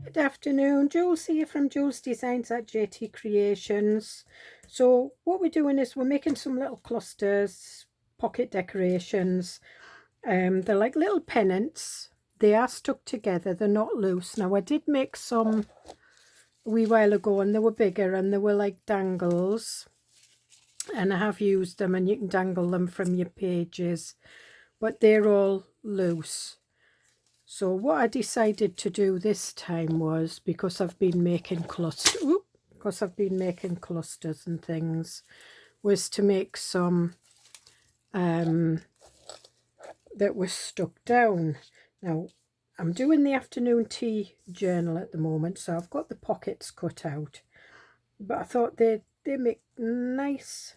Good afternoon, Jules here from Joolsedesigns at JT Creations. So what we're doing is we're making some little clusters, pocket decorations. They're like little pennants. They are stuck together, they're not loose. Now I did make some a wee while ago and they were bigger and they were like dangles. And I have used them and you can dangle them from your pages, but they're all loose. So what I decided to do this time was, because I've been making clusters and things, was to make some that were stuck down. Now I'm doing the afternoon tea journal at the moment, so I've got the pockets cut out, but I thought they make nice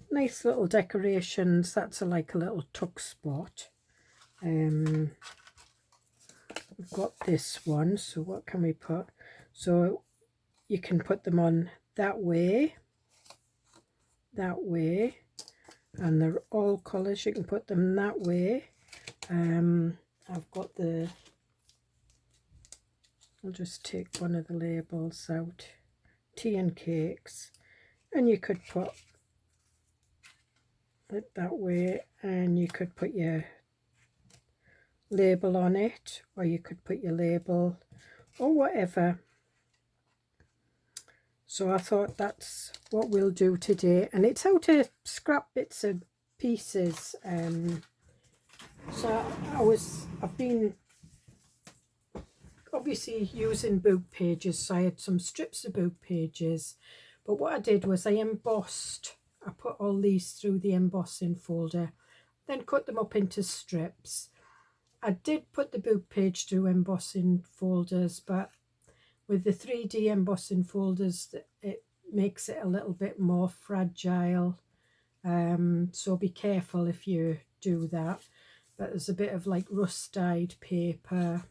little decorations. That's like a little tuck spot. We've got this one, so what can we put? So you can put them on that way, and they're all colours. You can put them that way. I've got I'll just take one of the labels out, tea and cakes, and you could put it that way, and you could put your label on it, or you could put your label or whatever. So I thought that's what we'll do today, and it's how to scrap bits and pieces. So I've been obviously using book pages, so I had some strips of book pages, but what I did was I embossed. I put all these through the embossing folder, then cut them up into strips. I did put the book page through embossing folders, but with the 3D embossing folders, it makes it a little bit more fragile. So be careful if you do that. But there's a bit of like rust-dyed paper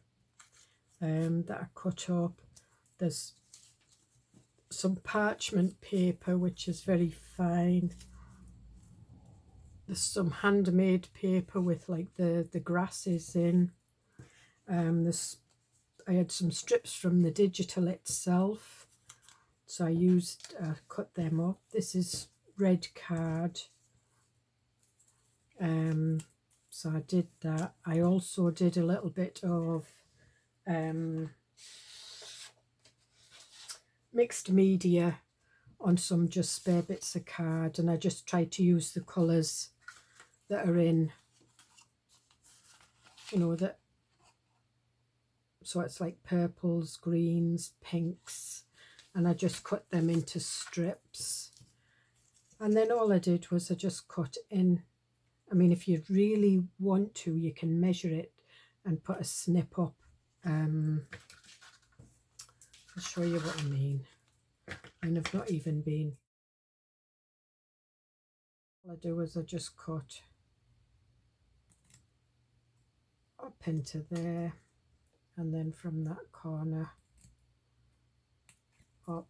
that I cut up. There's some parchment paper, which is very fine. There's some handmade paper with like the grasses in. I had some strips from the digital itself, so I cut them up. This is red card, so I did that. I also did a little bit of mixed media on some just spare bits of card, and I just tried to use the colours that are in, that. So it's like purples, greens, pinks, and I just cut them into strips. And then all I did was I just cut in. I mean, if you really want to, you can measure it and put a snip up. I'll show you what I mean. And I've not even been. All I do is I just cut up into there, and then from that corner up,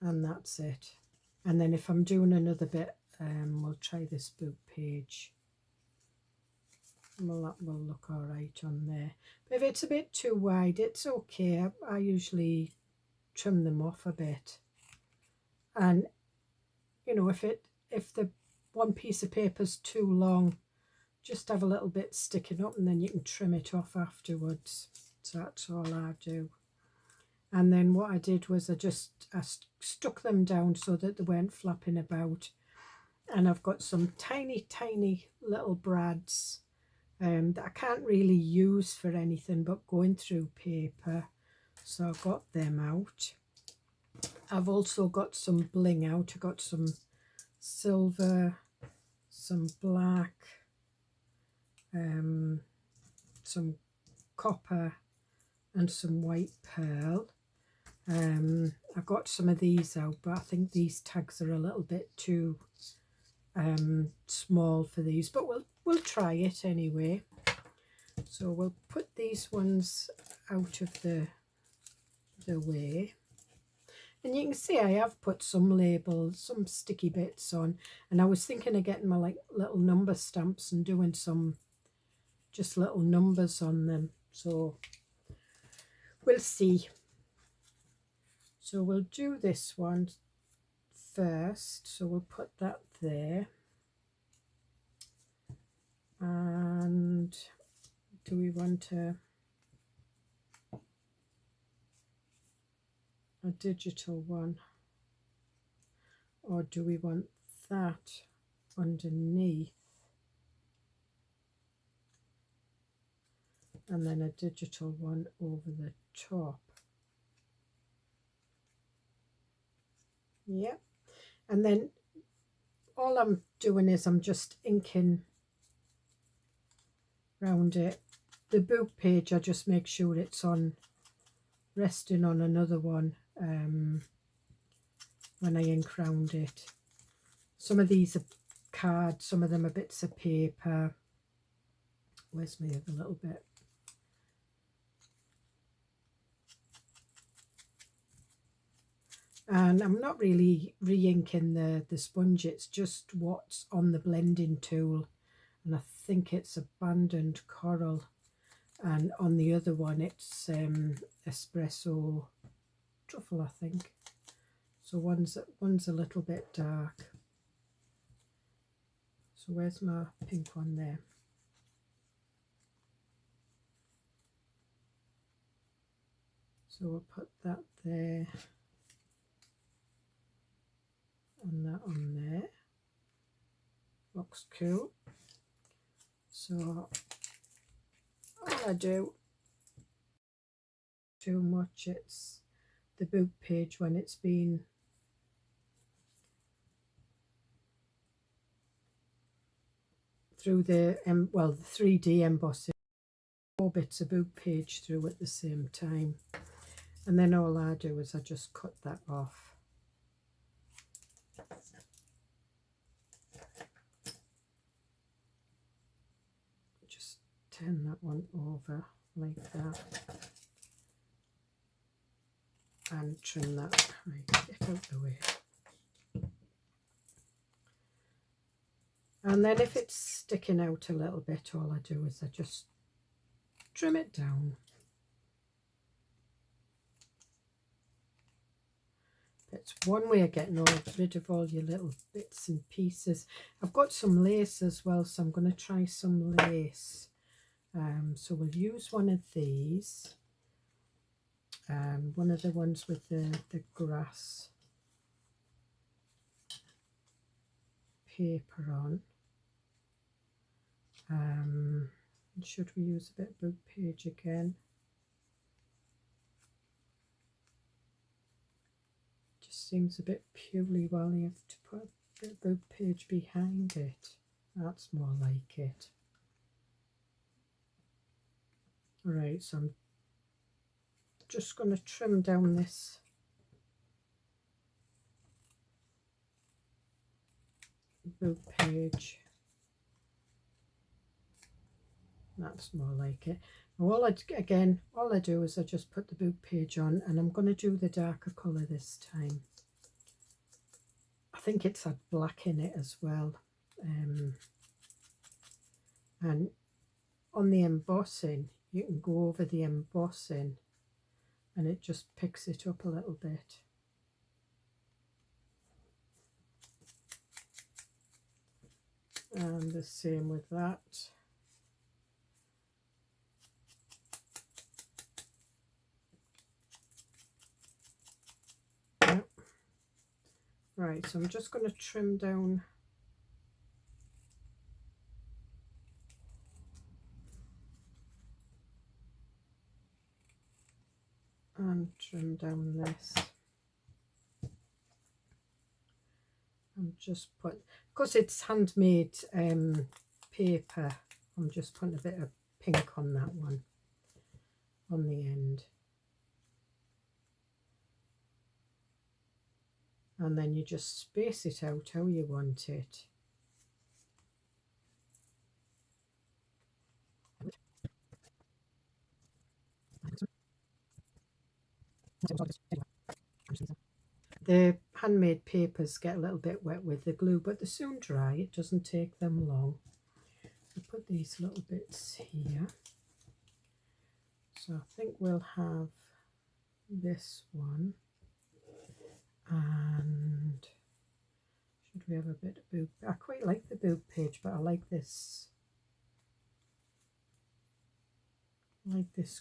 and that's it. And then if I'm doing another bit, we'll try this book page. Well, that will look all right on there. But if it's a bit too wide, it's okay. I usually trim them off a bit. And if the one piece of paper's too long, just have a little bit sticking up, and then you can trim it off afterwards. So that's all I do. And then what I did was I stuck them down so that they weren't flapping about. And I've got some tiny little brads that I can't really use for anything but going through paper. So I got them out. I've also got some bling out. I got some silver, some black, some copper, and some white pearl. I got some of these out, but I think these tags are a little bit too small for these, but we'll try it anyway. So we'll put these ones out of the way. And you can see I have put some labels, some sticky bits on, and I was thinking of getting my like little number stamps and doing some just little numbers on them. so we'll see. So we'll do this one first, so we'll put that there. And do we want a digital one, or do we want that underneath and then a digital one over the top? Yeah, and then all I'm doing is I'm just inking round it. The book page, I just make sure it's on, resting on another one when I ink round it. Some of these are cards, some of them are bits of paper. Where's my other little bit? And I'm not really re-inking the sponge, it's just what's on the blending tool, and I think it's Abandoned Coral, and on the other one it's Espresso Truffle, I think. So one's a little bit dark. So where's my pink one there? So we'll put that there and that on there. Looks cool. So all I do, too much, it's the book page when it's been through the well, the 3D embossing, 4 bits of book page through at the same time, and then all I do is I just cut that off. Just turn that one over like that and trim that. Right, get out the way. And then if it's sticking out a little bit, all I do is I just trim it down. It's one way of getting rid of all your little bits and pieces. I've got some lace as well, so I'm going to try some lace. So we'll use one of these, one of the ones with the grass paper on. Should we use a bit of book page again? Just seems a bit purely, well, you have to put a bit of book page behind it. That's more like it. Alright, so I'm just going to trim down this book page. That's more like it. All I do is I just put the book page on, and I'm going to do the darker colour this time. I think it's had black in it as well. And on the embossing, you can go over the embossing and it just picks it up a little bit. And the same with that. Yep. Right, so I'm just going to trim down and trim down this. And just put, because it's handmade paper, I'm just putting a bit of pink on that one, on the end. And then you just space it out how you want it. The handmade papers get a little bit wet with the glue, but they soon dry. It doesn't take them long. I put these little bits here. So I think we'll have this one, and should we have a bit of boob? I quite like the boob page, but I like this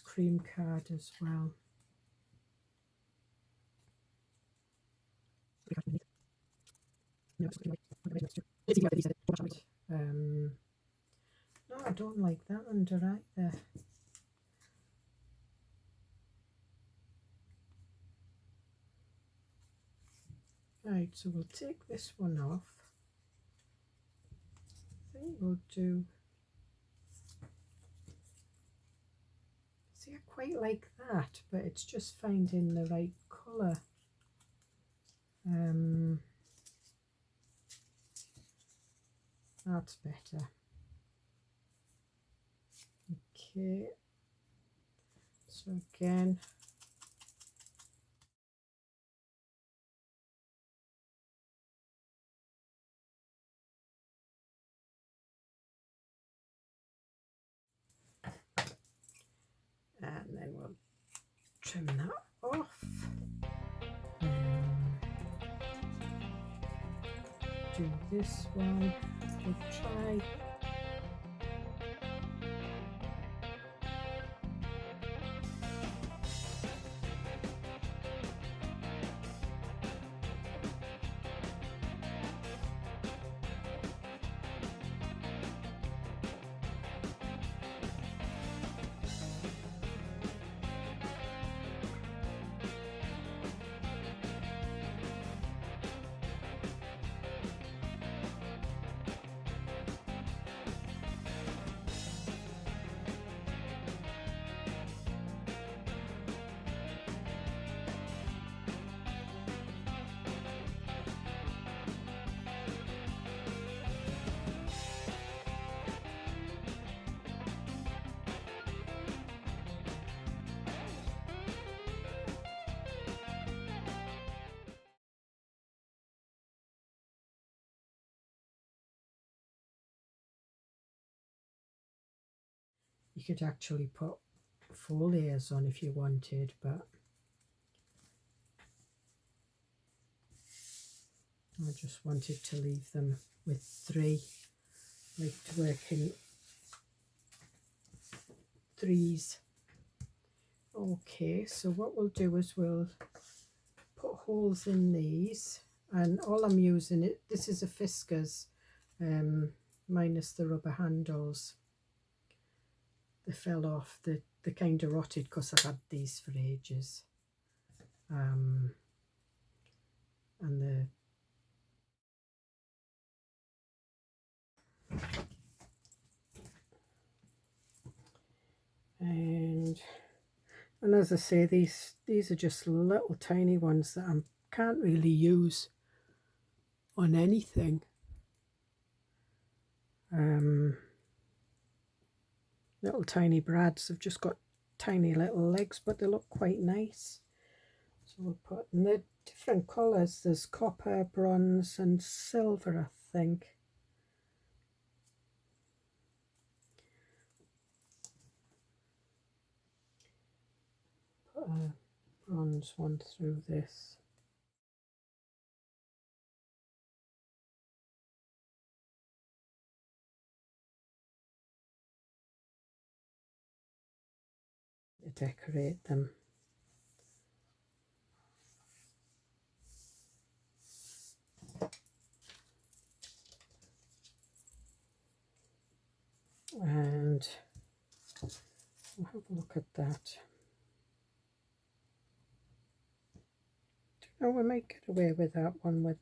cream card as well. No, I don't like that under either. Right, so we'll take this one off. I think we'll do. See, I quite like that, but it's just finding the right colour. That's better. Okay, so again, and then we'll trim that off. Do this one, we'll try. You could actually put 4 layers on if you wanted, but I just wanted to leave them with 3. I like to work in 3s. Okay, so what we'll do is we'll put holes in these, and all I'm using, this is a Fiskars, minus the rubber handles. They fell off, they kind of rotted because I've had these for ages. And as I say, these are just little tiny ones that I can't really use on anything. Little tiny brads have just got tiny little legs, but they look quite nice. So we'll put in the different colours. There's copper, bronze and silver, I think. Put a bronze one through this. To decorate them. And we'll have a look at that. Oh, we might get away with that one with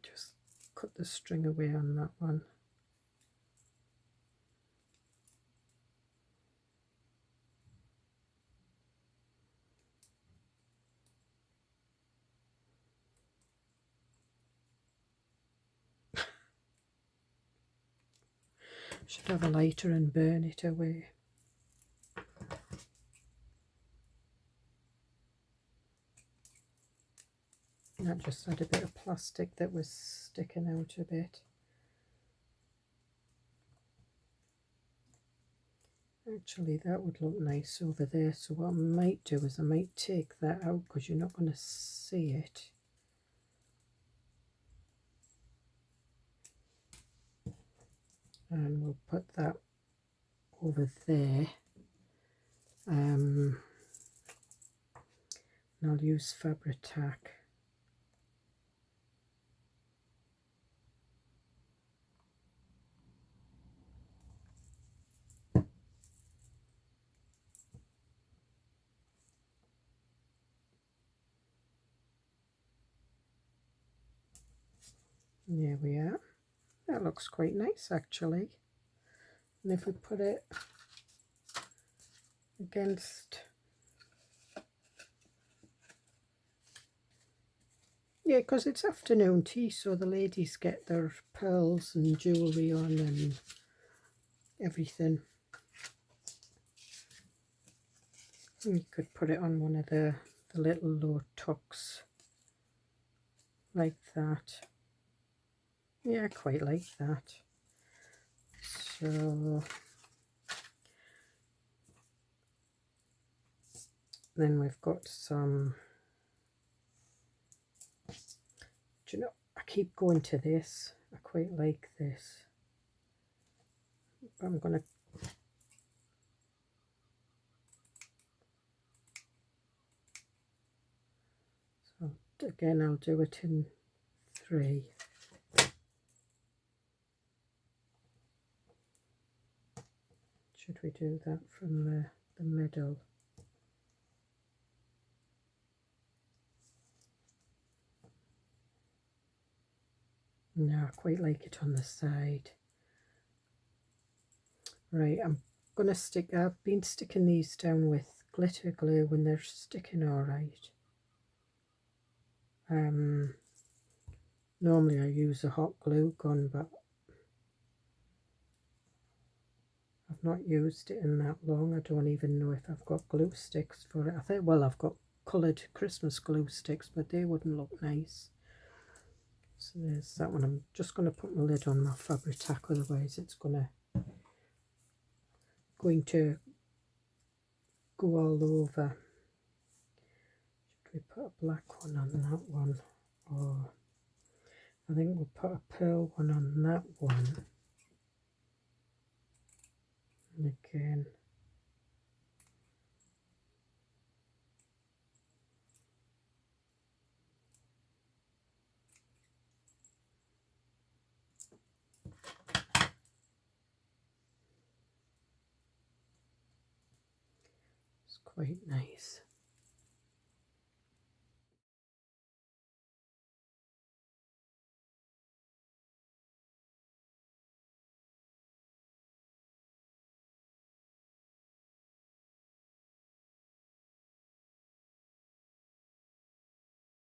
just cut the string away on that one. Should have a lighter and burn it away. I just had a bit of plastic that was sticking out a bit. Actually, that would look nice over there. So what I might do is I might take that out because you're not going to see it. And we'll put that over there. And I'll use fabric tack. There we are. That looks quite nice actually. And if we put it against, yeah, because it's afternoon tea, so the ladies get their pearls and jewellery on and everything. And you could put it on one of the little low tucks like that. Yeah, I quite like that. So then we've got some, do you know, I keep going to this. I quite like this. I'm going to again, I'll do it in 3. Should we do that from the middle? No, I quite like it on the side. Right, I'm going to stick, I've been sticking these down with glitter glue when they're sticking alright. Normally I use a hot glue gun, but I've not used it in that long. I don't even know if I've got glue sticks for it. I think, well, I've got coloured Christmas glue sticks, but they wouldn't look nice. So there's that one. I'm just going to put my lid on my fabric tack, otherwise it's going to go all over. Should we put a black one on that one? Or I think we'll put a pearl one on that one. And again, it's quite nice.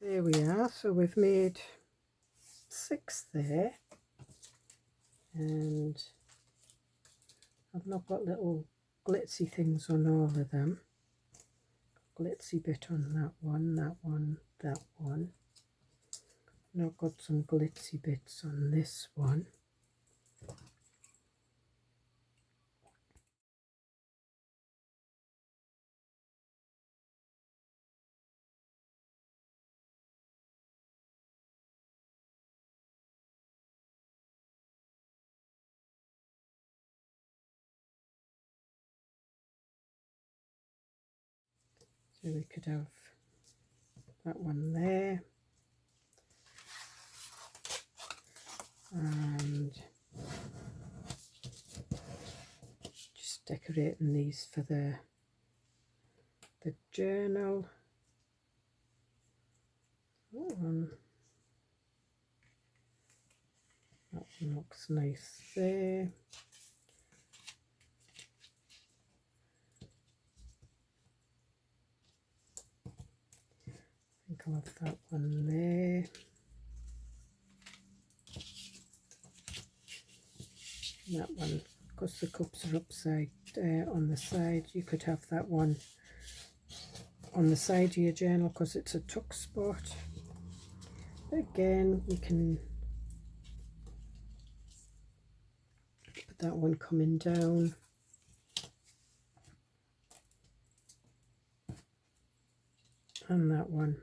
There we are. So we've made 6 there, and I've not got little glitzy things on all of them. Glitzy bit on that one, that one, that one. And I've got some glitzy bits on this one. So we could have that one there, and just decorating these for the journal. That one looks nice there. I think I'll have that one there. That one, because the cups are upside on the side, you could have that one on the side of your journal because it's a tuck spot. Again, you can put that one coming down. And that one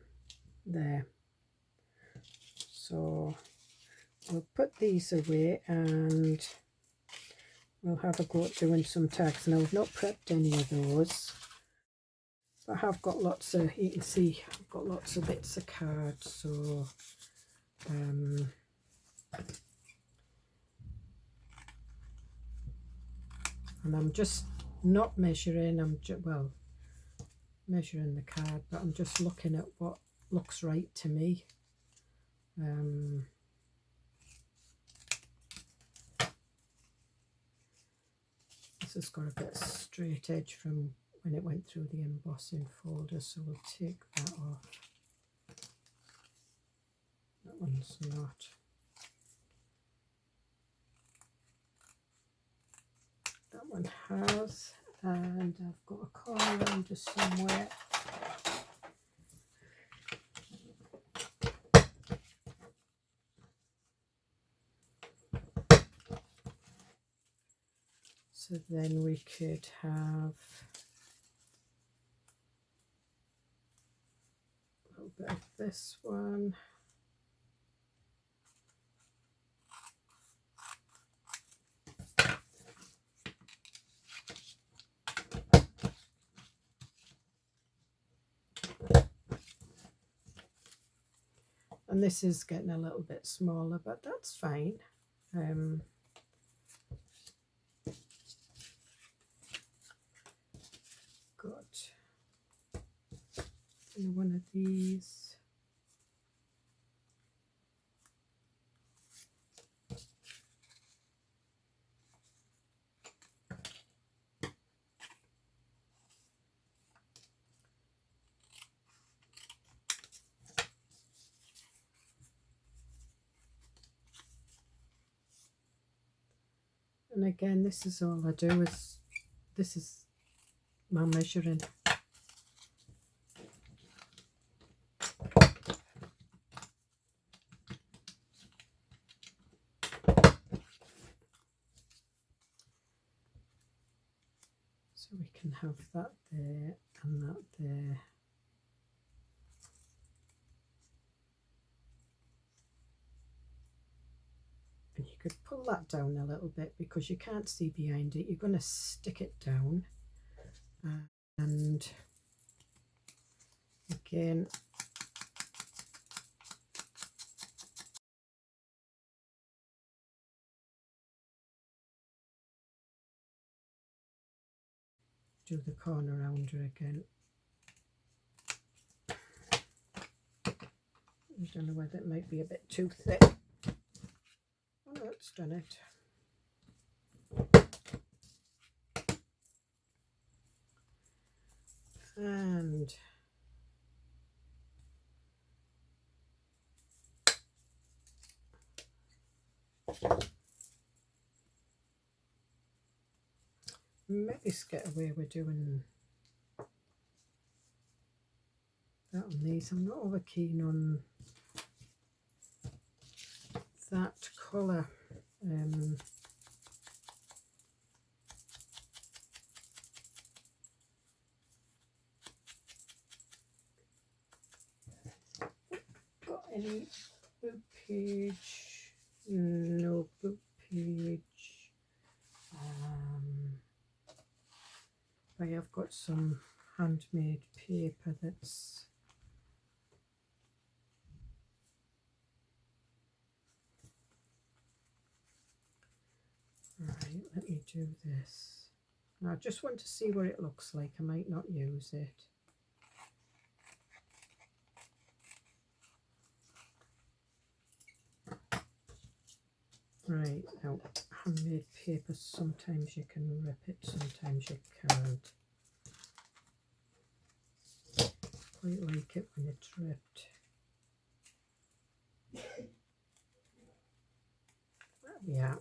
there. So we'll put these away and we'll have a go at doing some tags. Now I've not prepped any of those, but I have got lots of, you can see I've got lots of bits of cards, so and I'm just not measuring, I'm just, well, measuring the card, but I'm just looking at what looks right to me. This has got a bit of straight edge from when it went through the embossing folder, so we'll take that off. That one's not. That one has, and I've got a corner around just somewhere. So then we could have a little bit of this one. And this is getting a little bit smaller, but that's fine. Got one of these. And again, this is all I do, is this is my measuring. So we can have that there and that there. And you could pull that down a little bit because you can't see behind it. You're going to stick it down. And again, do the corner around her again. I don't know whether it might be a bit too thick. Oh no, it's done it. And maybe get away with doing that on these. I'm not over keen on that colour. Got any book page? No book page. But I've got some handmade paper that's right. Let me do this. Now I just want to see what it looks like. I might not use it. Right, now handmade paper, sometimes you can rip it, sometimes you can't. Quite like it when it's ripped. There we are.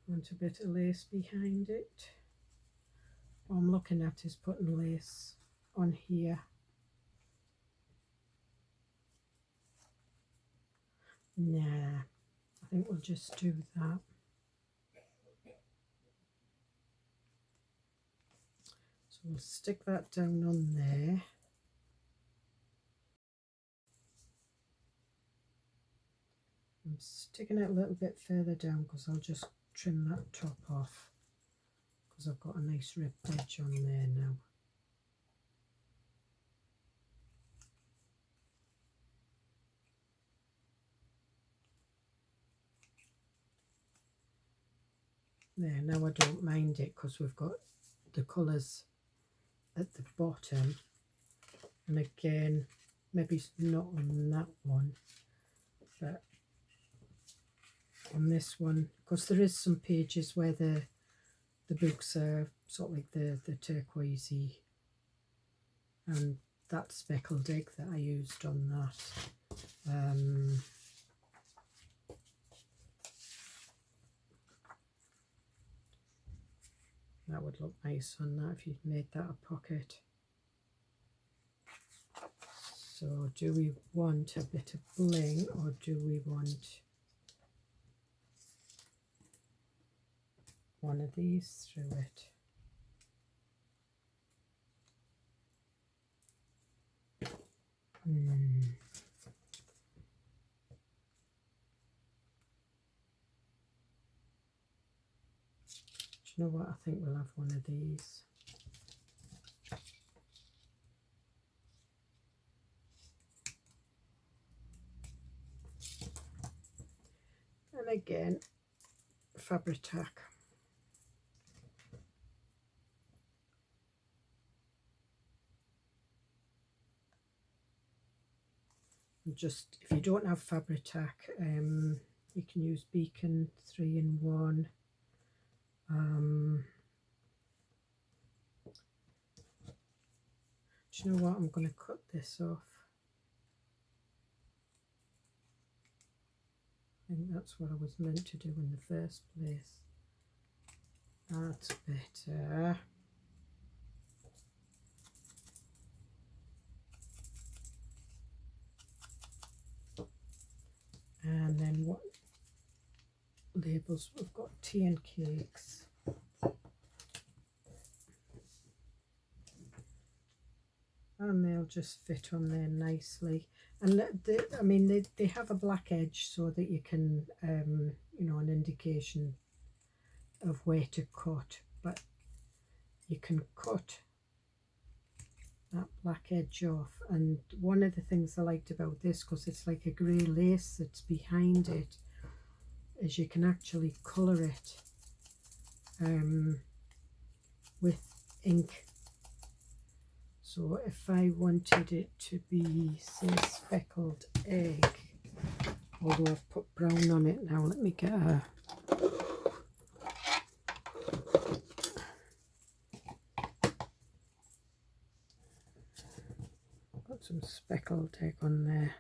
Want a bit of lace behind it. What I'm looking at is putting lace on here. Nah, I think we'll just do that. So we'll stick that down on there. I'm sticking it a little bit further down because I'll just trim that top off because I've got a nice ripped edge on there now. There, now I don't mind it because we've got the colours at the bottom, and again, maybe not on that one, but on this one, because there is some pages where the books are sort of like the turquoisey, and that speckled egg that I used on that. That would look nice on that if you'd made that a pocket. So do we want a bit of bling, or do we want one of these through it? Do you know what? I think we'll have one of these. And again, Fabri-Tac. Just, if you don't have Fabri-Tac, you can use Beacon 3-in-1. Do you know what? I'm going to cut this off. I think that's what I was meant to do in the first place. That's better. And then what labels? We've got tea and cakes. And they'll just fit on there nicely. And I mean, they have a black edge so that you can, you know, an indication of where to cut. But you can cut that black edge off. And one of the things I liked about this, because it's like a grey lace that's behind it, is you can actually colour it with ink. So if I wanted it to be, say, speckled egg, although I've put brown on it now, let me get a... Got some speckled egg on there.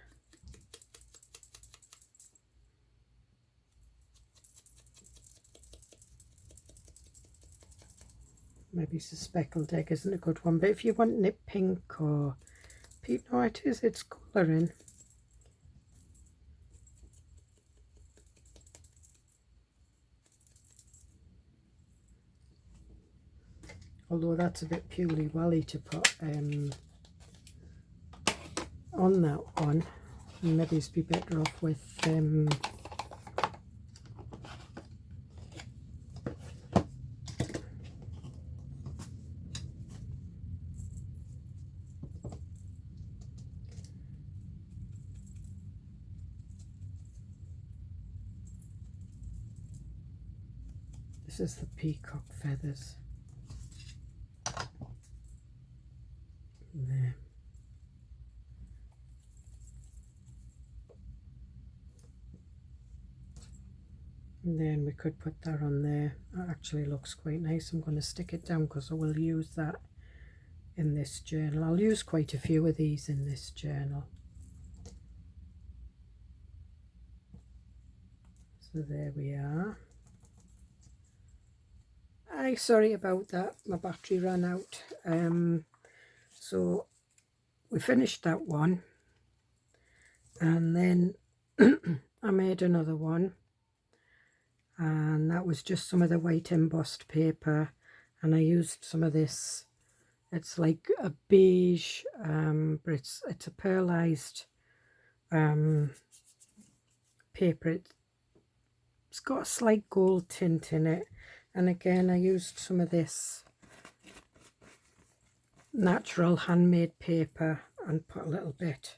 Maybe the speckled egg isn't a good one, but if you want it pink or peach, no, it is, it's colouring. Although that's a bit purely welly to put on that one, and maybe it's be better off with this is the peacock feathers. There. And then we could put that on there. That actually looks quite nice. I'm going to stick it down because I will use that in this journal. I'll use quite a few of these in this journal. So there we are. Sorry about that, my battery ran out. So we finished that one, and then I made another one, and that was just some of the white embossed paper, and I used some of this. It's like a beige, but it's a pearlized paper. It's got a slight gold tint in it, and again I used some of this natural handmade paper and put a little bit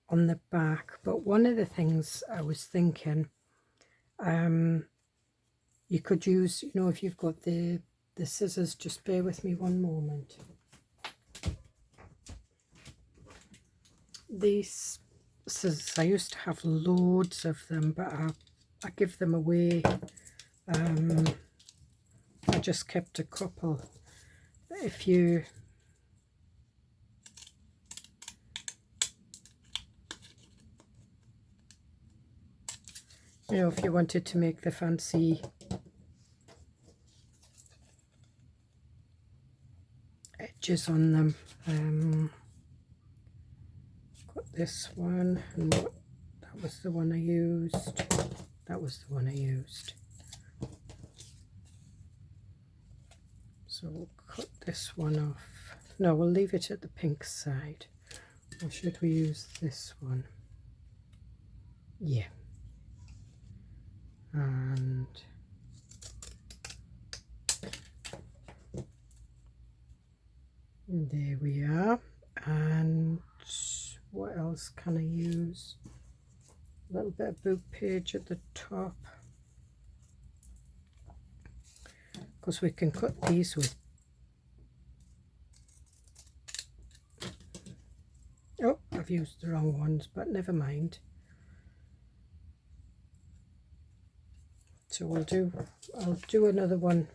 on the back. But one of the things I was thinking, you could use, you know, if you've got the scissors, just bear with me one moment. These scissors, I used to have loads of them, but I give them away. I just kept a couple. If you know, if you wanted to make the fancy edges on them, got this one, and that was the one I used. That was the one I used. So we'll cut this one off. No, we'll leave it at the pink side. Or should we use this one? Yeah. And there we are. And what else can I use? A little bit of book page at the top, because we can cut these with, oh, I've used the wrong ones, but never mind. So I'll do another one.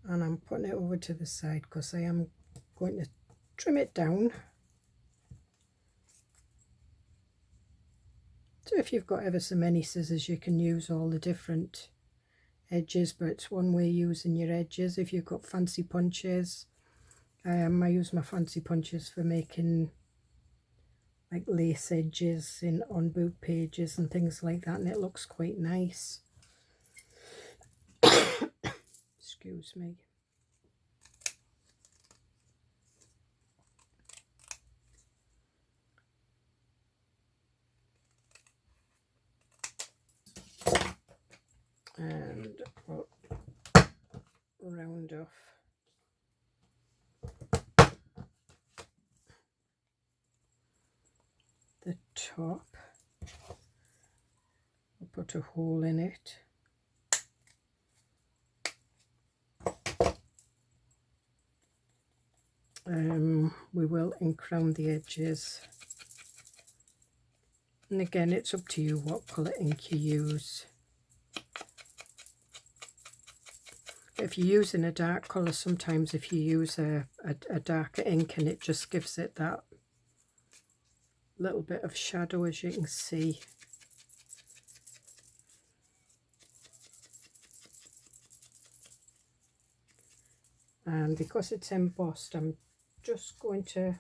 And I'm putting it over to the side because I am going to trim it down. So if you've got ever so many scissors, you can use all the different edges, but it's one way using your edges. If you've got fancy punches, I use my fancy punches for making like lace edges on book pages and things like that, and it looks quite nice. Excuse me. And we'll round off the top. We'll put a hole in it. We will ink round the edges, and again it's up to you what colour ink you use. If you're using a dark colour, sometimes if you use a darker ink, and it just gives it that little bit of shadow, as you can see. And because it's embossed, I'm just going to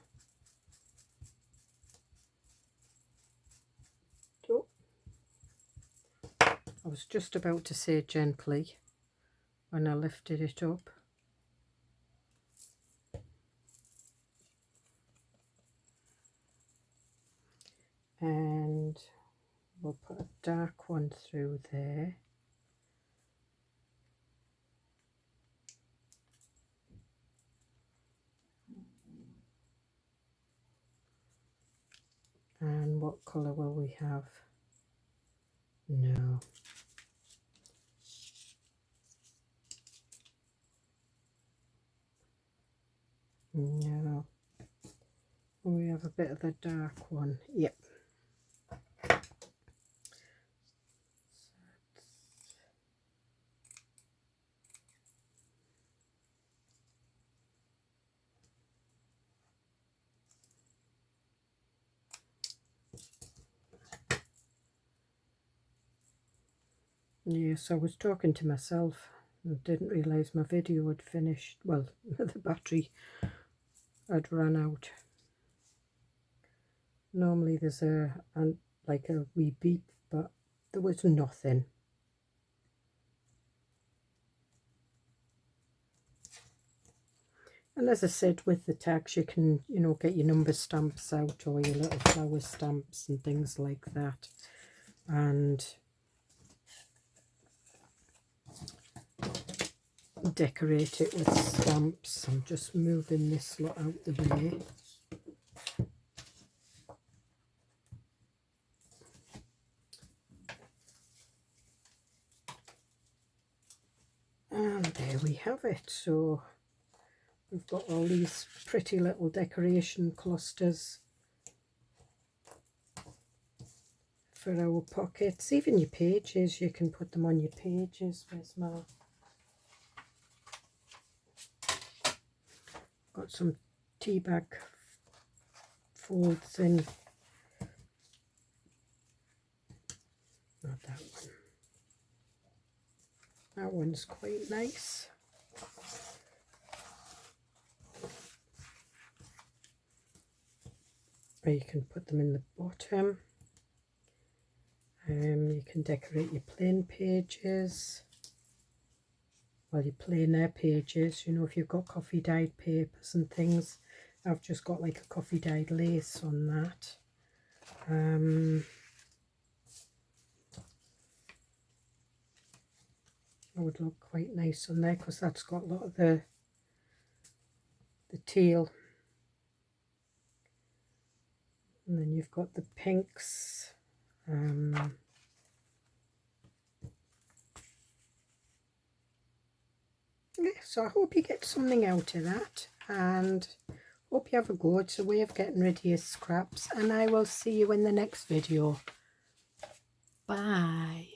I was just about to say gently when I lifted it up. And we'll put a dark one through there. And what colour will we have? No. No. We have a bit of the dark one. Yep. Yes, I was talking to myself and didn't realise my video had finished. Well, the battery had run out. Normally there's like a wee beep, but there was nothing. And as I said, with the tags you can, you know, get your number stamps out or your little flower stamps and things like that. And decorate it with stamps. I'm just moving this lot out the way. And there we have it. So we've got all these pretty little decoration clusters for our pockets. Even your pages, you can put them on your pages. Where's my... Got some tea bag folds in. Not that one. That one's quite nice. Or you can put them in the bottom. You can decorate your plain pages. Well, your plein air pages, you know, if you've got coffee dyed papers and things. I've just got like a coffee dyed lace on that. That would look quite nice on there because that's got a lot of the teal. And then you've got the pinks. Yeah, so I hope you get something out of that, and hope you have a go. It's a way of getting rid of your scraps, and I will see you in the next video. Bye.